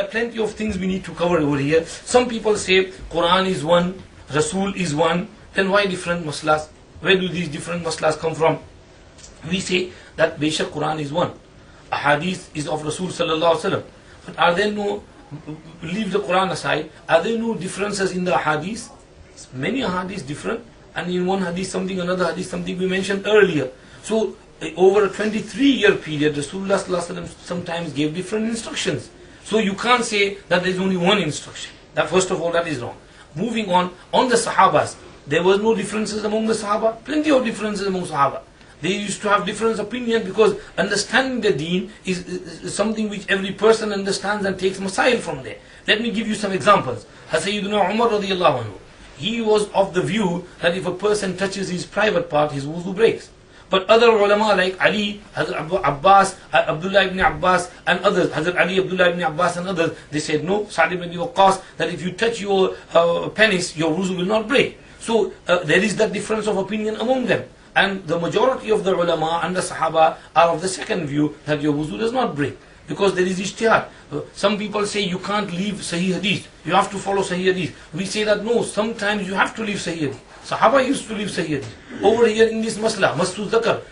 are plenty of things we need to cover over here. Some people say Qur'an is one, Rasul is one. Then why different maslas? Where do these different maslas come from? We say that Beshak Qur'an is one. A hadith is of Rasul sallallahu alaihi wasallam. But are there no, leave the Qur'an aside, are there no differences in the hadith? Many hadiths different, and in one hadith something, another hadith something we mentioned earlier. So over a 23-year period, Rasulullah sallallahu alaihi wasallam sometimes gave different instructions. So you can't say that there is only one instruction. That, first of all, that is wrong. Moving on the Sahabas, there was no differences among the Sahaba. Plenty of differences among Sahaba. They used to have different opinion, because understanding the deen is something which every person understands and takes masail from there. Let me give you some examples. Sayyidina Umar radiyallahu anhu, he was of the view that if a person touches his private part, his wuzu breaks. But other ulama like Ali, Hazrat Abbas, Abdullah ibn Abbas and others, Hazrat Ali, Abdullah ibn Abbas and others, they said no, Sa'd ibn Waqqas, that if you touch your penis, your wuzu will not break. So there is that difference of opinion among them. And the majority of the ulama and the Sahaba are of the second view, that your wuzu does not break, because there is ijtihad. Some people say you can't leave Sahih Hadith, you have to follow Sahih Hadith. We say that no, sometimes you have to leave Sahih Hadith. Sahaba used to leave Sahih Hadith. Over here in this masla, Mastud Zakar,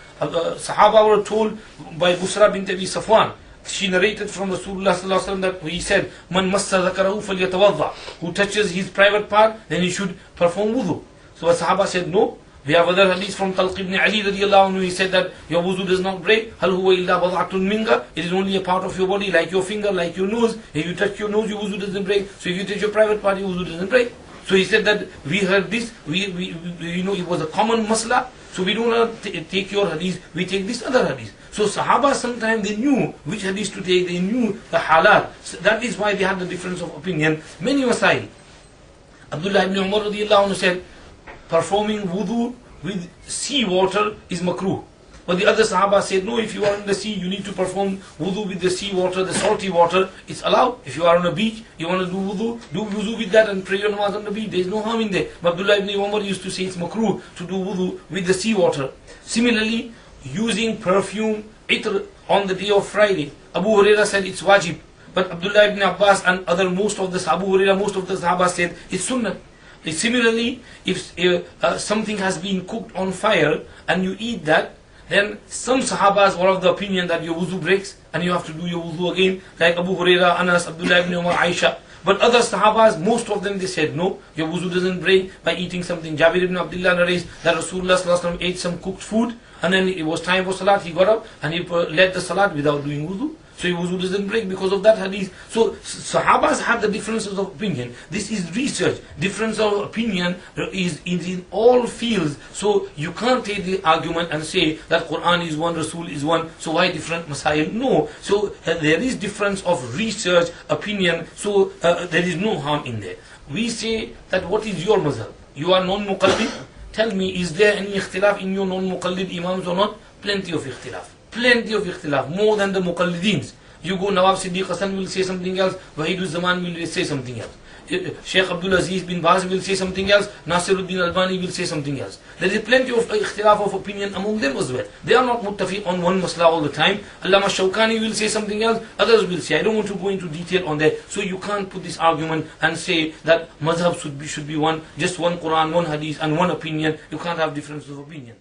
Sahaba were told by Busra bint Abi Safwan, she narrated from Rasulullah sallallahu alaihi wasallam that he said, Man massa zakarahu falyatawadda, who touches his private part, then he should perform wudu. So a Sahaba said no. We have other hadith from Talq ibn Ali radiallahu anhu. He said that your wuzu does not break. Hal huwa illa bad'atun minka. It is only a part of your body, like your finger, like your nose. If you touch your nose, your wuzu doesn't break. So if you touch your private part, your wuzu doesn't break. So he said that we heard this. We it was a common masla. So we do not take your hadith. We take this other hadith. So Sahaba sometimes they knew which hadith to take. They knew the halal. So that is why they had the difference of opinion. Many masail. Abdullah ibn Umar radiallahu anhu said, performing wudu with sea water is makruh. But the other Sahaba said, no, if you are in the sea, you need to perform wudu with the sea water, the salty water. It's allowed. If you are on a beach, you want to do wudu with that and pray your namaz on the beach. There is no harm in there. But Abdullah ibn Umar used to say it's makruh to do wudu with the sea water. Similarly, using perfume, itr, on the day of Friday. Abu Huraira said it's wajib. But Abdullah ibn Abbas and most of the Sahaba said it's sunnah. Similarly, if something has been cooked on fire and you eat that, then some Sahabas were of the opinion that your wuzu breaks and you have to do your wuzu again, like Abu Huraira, Anas, Abdullah ibn Umar, Aisha. But other Sahabas, most of them, they said no, your wuzu doesn't break by eating something. Jabir ibn Abdullah narrates that Rasulullah sallallahu alaihi wasallam ate some cooked food, and then it was time for salat, he got up and he led the salat without doing wuzu. So your wuzu doesn't break because of that hadith. So Sahabas have the differences of opinion. This is research. Difference of opinion is in all fields. So you can't take the argument and say that Qur'an is one, Rasul is one, so why different masail? No. So there is difference of research, opinion, so there is no harm in there. We say that what is your mazhab? You are non-muqallid. Tell me, is there any ikhtilaf in your non-muqallid imams or not? Plenty of ikhtilaf. Plenty of ikhtilaf, more than the muqallidins. You go, Nawab Siddiq Hasan will say something else, Wahidul Zaman will say something else. Shaykh Abdul Aziz bin Baz will say something else, Nasiruddin Albani will say something else. There is plenty of ikhtilaf of opinion among them as well. They are not muttafiq on one masla all the time. Allama Shawkani will say something else, others will say. I don't want to go into detail on that. So you can't put this argument and say that madhab should be one, just one Quran, one hadith and one opinion. You can't have difference of opinion.